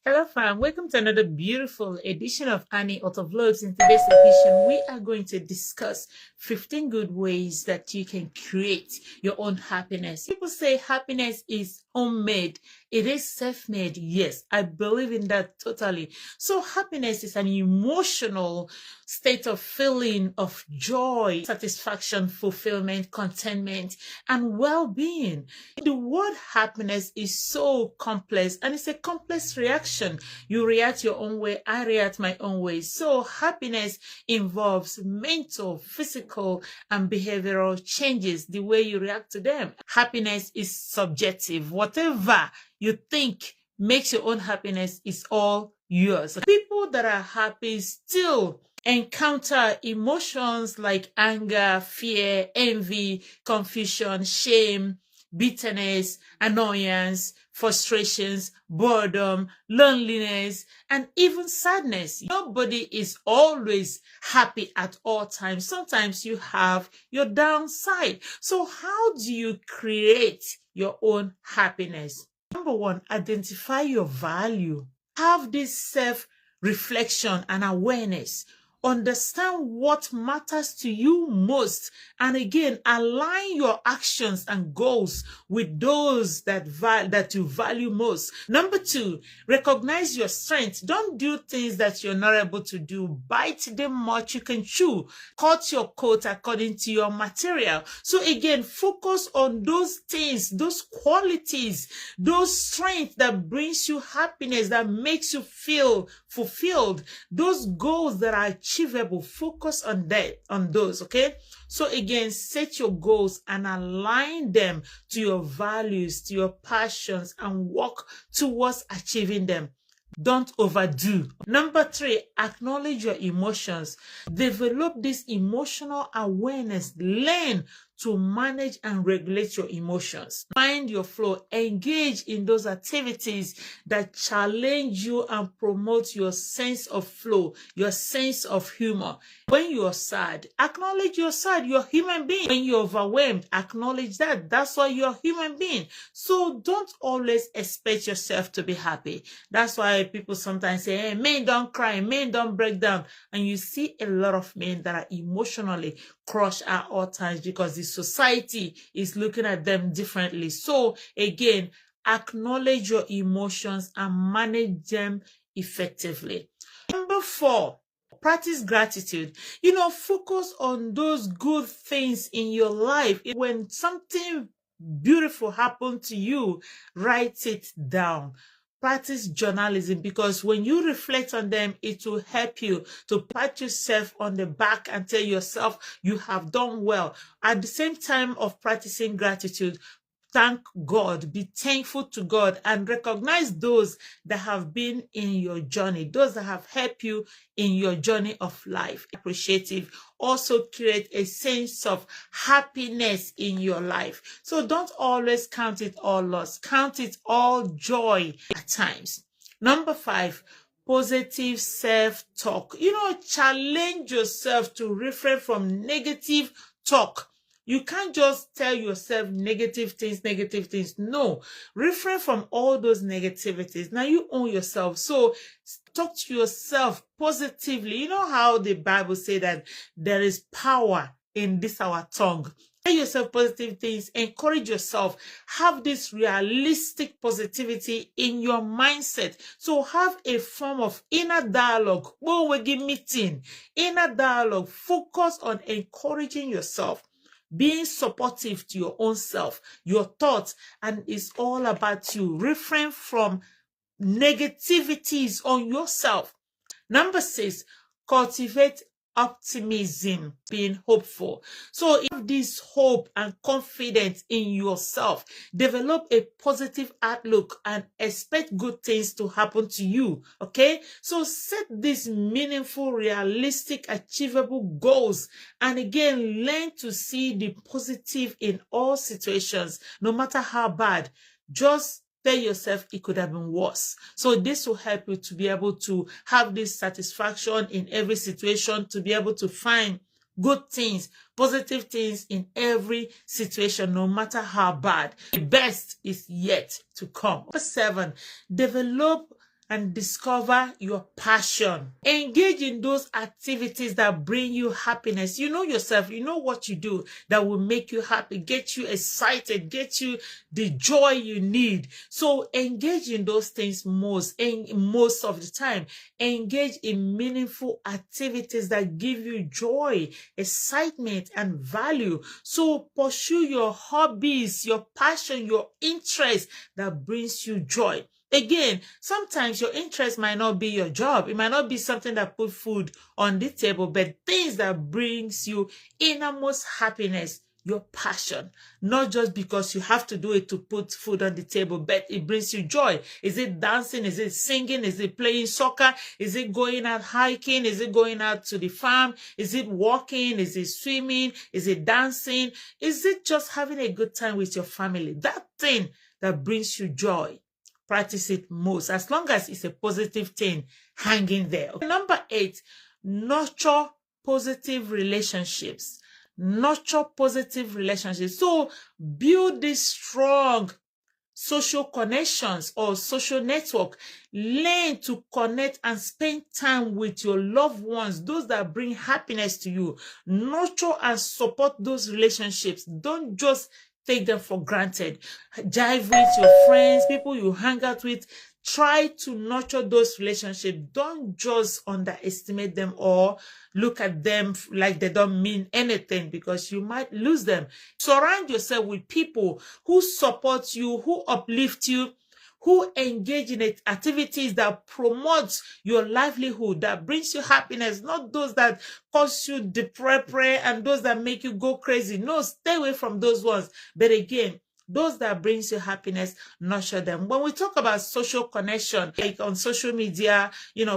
Hello fam, welcome to another beautiful edition of Annie Auto Vlogs. In today's edition, we are going to discuss 15 good ways that you can create your own happiness. People say happiness is homemade. It is self-made. Yes, I believe in that totally. So happiness is an emotional state of feeling of joy, satisfaction, fulfillment, contentment, and well-being. The word happiness is so complex, and it's a complex reaction. You react your own way, I react my own way. So happiness involves mental, physical, and behavioral changes, the way you react to them. Happiness is subjective. Whatever you think makes your own happiness is all yours. People that are happy still encounter emotions like anger, fear, envy, confusion, shame, bitterness, annoyance, frustrations, boredom, loneliness, and even sadness. Nobody is always happy at all times. Sometimes you have your downside. So how do you create your own happiness? Number one, identify your value. Have this self-reflection and awareness. Understand what matters to you most. And again, align your actions and goals with those that you value most. Number two, recognize your strengths. Don't do things that you're not able to do. Bite them much you can chew. Cut your coat according to your material. So again, focus on those things, those qualities, those strengths that brings you happiness, that makes you feel fulfilled, those goals that are achievable. Focus on those, okay? So again, set your goals and align them to your values, to your passions, and work towards achieving them. Don't overdo. Number three, acknowledge your emotions. Develop this emotional awareness. Learn to manage and regulate your emotions. Find your flow. Engage in those activities that challenge you and promote your sense of flow, your sense of humor. When you're sad, acknowledge you're sad. You're a human being. When you're overwhelmed, acknowledge that. That's why you're a human being. So don't always expect yourself to be happy. That's why people sometimes say, hey, men don't cry, men don't break down. And you see a lot of men that are emotionally crushed at all times because the society is looking at them differently. So again, acknowledge your emotions and manage them effectively. Number four, practice gratitude. Focus on those good things in your life. When something beautiful happened to you, write it down. Practice journalism, because when you reflect on them, it will help you to pat yourself on the back and tell yourself you have done well. At the same time of practicing gratitude, thank God, be thankful to God, and recognize those that have been in your journey, those that have helped you in your journey of life. Appreciative also create a sense of happiness in your life. So don't always count it all loss. Count it all joy at times. Number five, positive self-talk. Challenge yourself to refrain from negative talk. You can't just tell yourself negative things. No, refrain from all those negativities. Now you own yourself. So talk to yourself positively. You know how the Bible says that there is power in this our tongue. Tell yourself positive things, encourage yourself, have this realistic positivity in your mindset. So have a form of inner dialogue. Inner dialogue. Focus on encouraging yourself, being supportive to your own self, your thoughts, and it's all about you. Refrain from negativities on yourself. Number six, cultivate optimism, being hopeful. So have this hope and confidence in yourself. Develop a positive outlook and expect good things to happen to you. Okay? So set these meaningful, realistic, achievable goals. And again, learn to see the positive in all situations, no matter how bad. Just tell yourself it could have been worse. So this will help you to be able to have this satisfaction in every situation, to be able to find good things, positive things in every situation, no matter how bad. The best is yet to come. Number seven, develop and discover your passion. Engage in those activities that bring you happiness. You know yourself, you know what you do that will make you happy, get you excited, get you the joy you need. So engage in those things most of the time. Engage in meaningful activities that give you joy, excitement, and value. So pursue your hobbies, your passion, your interest that brings you joy. Again, sometimes your interest might not be your job. It might not be something that put food on the table, but things that brings you innermost happiness, your passion. Not just because you have to do it to put food on the table, but it brings you joy. Is it dancing? Is it singing? Is it playing soccer? Is it going out hiking? Is it going out to the farm? Is it walking? Is it swimming? Is it dancing? Is it just having a good time with your family? That thing that brings you joy, practice it most, as long as it's a positive thing hanging there. Number 8, nurture positive relationships. Nurture positive relationships. So build these strong social connections or social network. Learn to connect and spend time with your loved ones, those that bring happiness to you. Nurture and support those relationships. Don't just take them for granted. Jive with your friends, people you hang out with. Try to nurture those relationships. Don't just underestimate them or look at them like they don't mean anything, because you might lose them. Surround yourself with people who support you, who uplift you, who engage in activities that promote your livelihood, that brings you happiness, not those that cause you depression and those that make you go crazy. No, stay away from those ones. But again, those that brings you happiness, nurture them. When we talk about social connection, like on social media,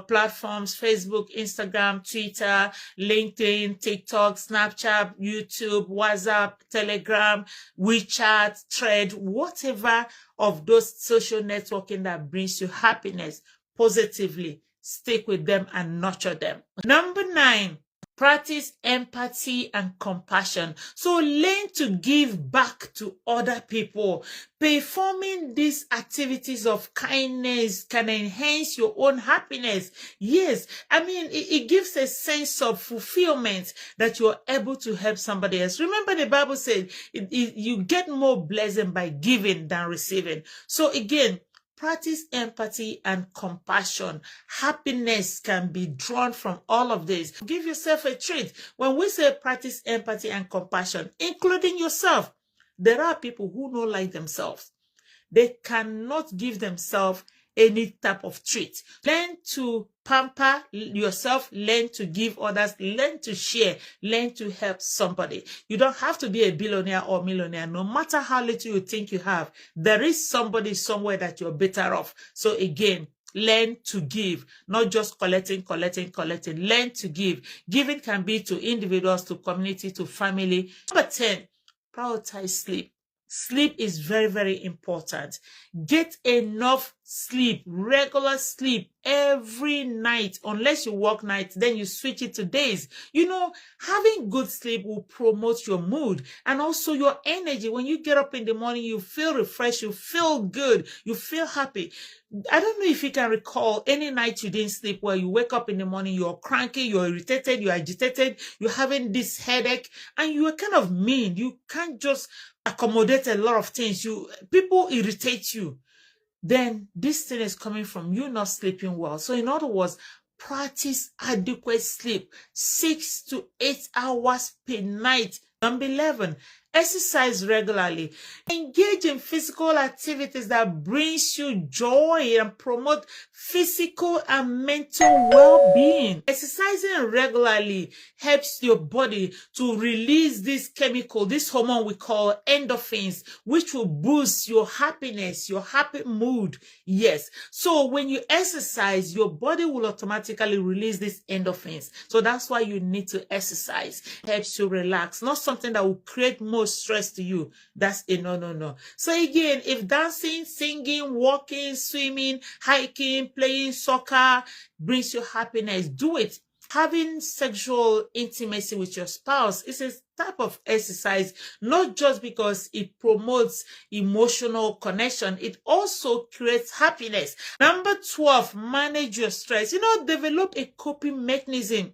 platforms, Facebook, Instagram, Twitter, LinkedIn, TikTok, Snapchat, YouTube, WhatsApp, Telegram, WeChat, Thread, whatever of those social networking that brings you happiness positively, stick with them and nurture them. Number 9, practice empathy and compassion. So learn to give back to other people. Performing these activities of kindness can enhance your own happiness. Yes, it gives a sense of fulfillment that you're able to help somebody else. Remember, the Bible said you get more blessing by giving than receiving. So again, practice empathy and compassion. Happiness can be drawn from all of this. Give yourself a treat. When we say practice empathy and compassion, including yourself, there are people who don't like themselves. They cannot give themselves any type of treat. Learn to pamper yourself, learn to give others, learn to share, learn to help somebody. You don't have to be a billionaire or millionaire. No matter how little you think you have, there is somebody somewhere that you're better off. So again, learn to give, not just collecting. Learn to give. Giving can be to individuals, to community, to family. Number 10, prioritize sleep. Sleep is very, very important. Get enough sleep, regular sleep every night. Unless you work nights, then you switch it to days. Having good sleep will promote your mood and also your energy. When you get up in the morning, you feel refreshed, you feel good, you feel happy. I don't know if you can recall any night you didn't sleep where you wake up in the morning, you're cranky, you're irritated, you're agitated, you're having this headache, and you are kind of mean. You can't just accommodate a lot of things. People irritate you. Then this thing is coming from you not sleeping well. So in other words, practice adequate sleep, 6 to 8 hours per night. Number 11, exercise regularly. Engage in physical activities that brings you joy and promote physical and mental well-being. Exercising regularly helps your body to release this chemical, this hormone we call endorphins, which will boost your happiness, your happy mood. Yes. So when you exercise, your body will automatically release these endorphins. So that's why you need to exercise. Helps you relax. Not something that will create more stress to you. That's a no. So again, if dancing, singing, walking, swimming, hiking, playing soccer brings you happiness, do it. Having sexual intimacy with your spouse is a type of exercise, not just because it promotes emotional connection, it also creates happiness. Number 12, manage your stress. Develop a coping mechanism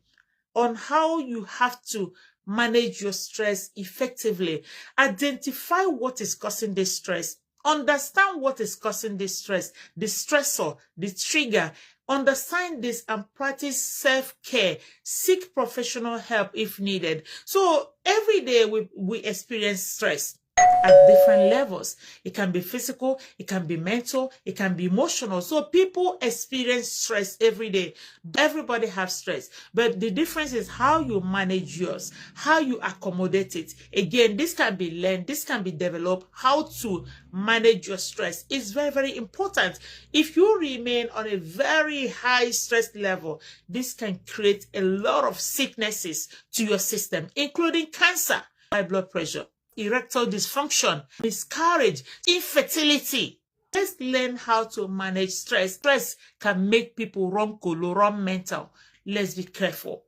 on how you have to manage your stress effectively. Identify what is causing this stress. Understand what is causing this stress, the stressor, the trigger. Understand this and practice self-care. Seek professional help if needed. So every day we experience stress at different levels. It can be physical, it can be mental, it can be emotional. So people experience stress every day. Everybody has stress, but the difference is how you manage yours, how you accommodate it. Again, this can be learned, this can be developed. How to manage your stress is very, very important. If you remain on a very high stress level, this can create a lot of sicknesses to your system, including cancer, high blood pressure, erectile dysfunction, miscarriage, infertility. Let's learn how to manage stress. Stress can make people run colo, run mental. Let's be careful.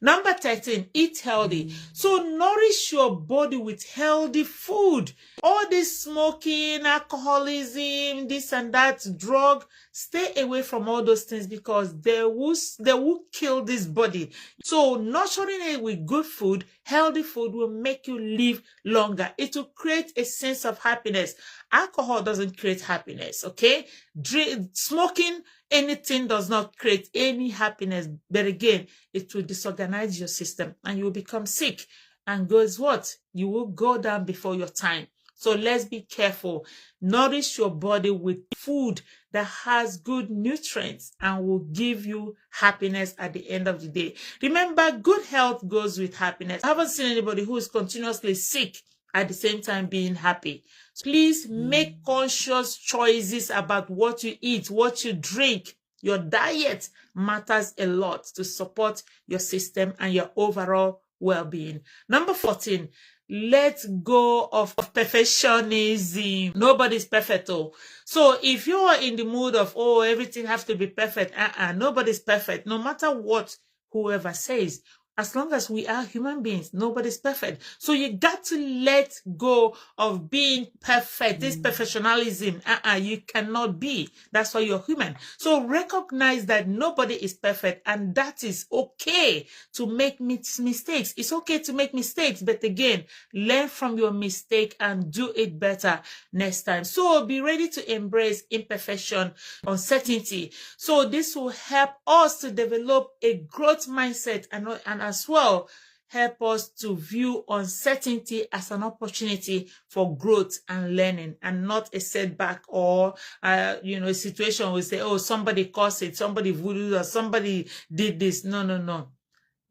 Number 13, eat healthy. So nourish your body with healthy food. All this smoking, alcoholism, this and that, drug, stay away from all those things because they will kill this body. So nurturing it with good food, healthy food will make you live longer. It will create a sense of happiness. Alcohol doesn't create happiness, okay? Smoking, anything does not create any happiness. But again, it will disorganize your system and you will become sick. And guess what? You will go down before your time. So let's be careful. Nourish your body with food that has good nutrients and will give you happiness at the end of the day. Remember, good health goes with happiness. I haven't seen anybody who is continuously sick at the same time being happy. So please make conscious choices about what you eat, what you drink. Your diet matters a lot to support your system and your overall well-being. Number 14, let go of perfectionism. Nobody's perfect. So if you are in the mood of, everything has to be perfect, nobody's perfect. No matter what whoever says, as long as we are human beings, nobody's perfect. So you got to let go of being perfect. This perfectionism, you cannot be. That's why you're human. So recognize that nobody is perfect and that is okay to make mistakes. It's okay to make mistakes, but again, learn from your mistake and do it better next time. So be ready to embrace imperfection, uncertainty. So this will help us to develop a growth mindset and as well help us to view uncertainty as an opportunity for growth and learning and not a setback or a situation where we say, somebody caused it, somebody voodoo, or somebody did this. No.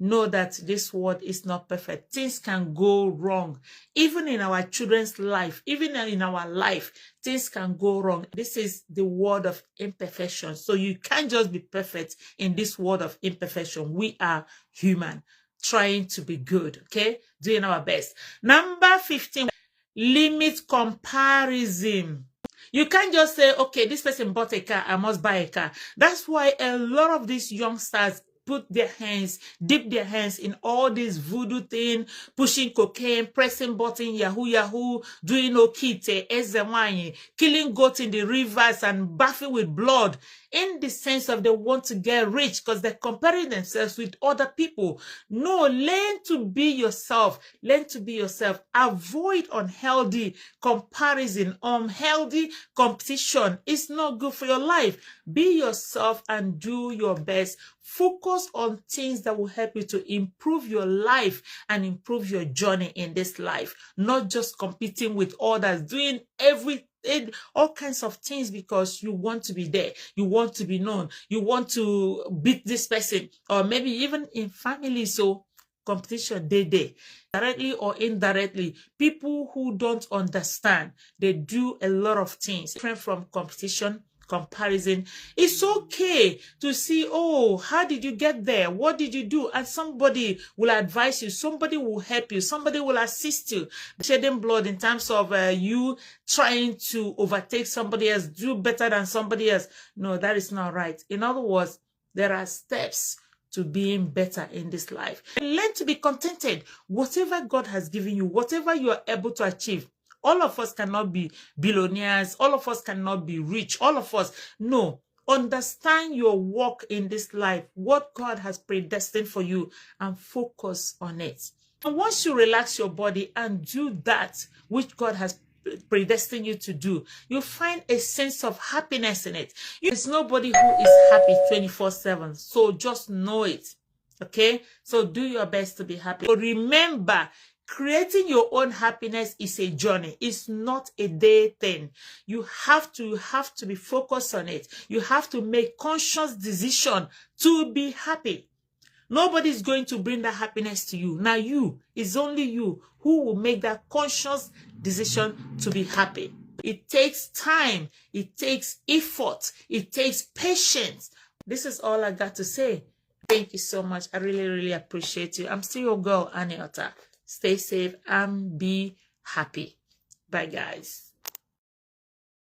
Know that this world is not perfect. Things can go wrong. Even in our children's life, even in our life, things can go wrong. This is the world of imperfection. So you can't just be perfect in this world of imperfection. We are human, trying to be good, okay? Doing our best. Number 15, limit comparison. You can't just say, okay, this person bought a car, I must buy a car. That's why a lot of these youngsters dip their hands in all this voodoo thing, pushing cocaine, pressing button, yahoo, doing okite, ezemwanyi, killing goats in the rivers and bathing with blood, in the sense of they want to get rich because they're comparing themselves with other people. No, learn to be yourself. Learn to be yourself. Avoid unhealthy comparison, unhealthy competition. It's not good for your life. Be yourself and do your best. Focus on things that will help you to improve your life and improve your journey in this life. Not just competing with others, doing all kinds of things because you want to be there, you want to be known, you want to beat this person, or maybe even in family. So competition day, directly or indirectly, people who don't understand, they do a lot of things different from competition. Comparison. It's okay to see, how did you get there? What did you do? And somebody will advise you, somebody will help you, somebody will assist you. Shedding blood in terms of you trying to overtake somebody else, do better than somebody else. No, that is not right. In other words, there are steps to being better in this life. Learn to be contented. Whatever God has given you, whatever you are able to achieve. All of us cannot be billionaires. All of us cannot be rich. All of us. No. Understand your work in this life, what God has predestined for you, and focus on it. And once you relax your body and do that which God has predestined you to do, you'll find a sense of happiness in it. There's nobody who is happy 24/7. So just know it. Okay? So do your best to be happy. So remember, creating your own happiness is a journey. It's not a day thing. You have to be focused on it. You have to make conscious decision to be happy. Nobody's going to bring that happiness to you. Now it's only you who will make that conscious decision to be happy. It takes time. It takes effort. It takes patience. This is all I got to say. Thank you so much. I really, really appreciate you. I'm still your girl, Annie Otta. Stay safe and be happy. Bye, guys.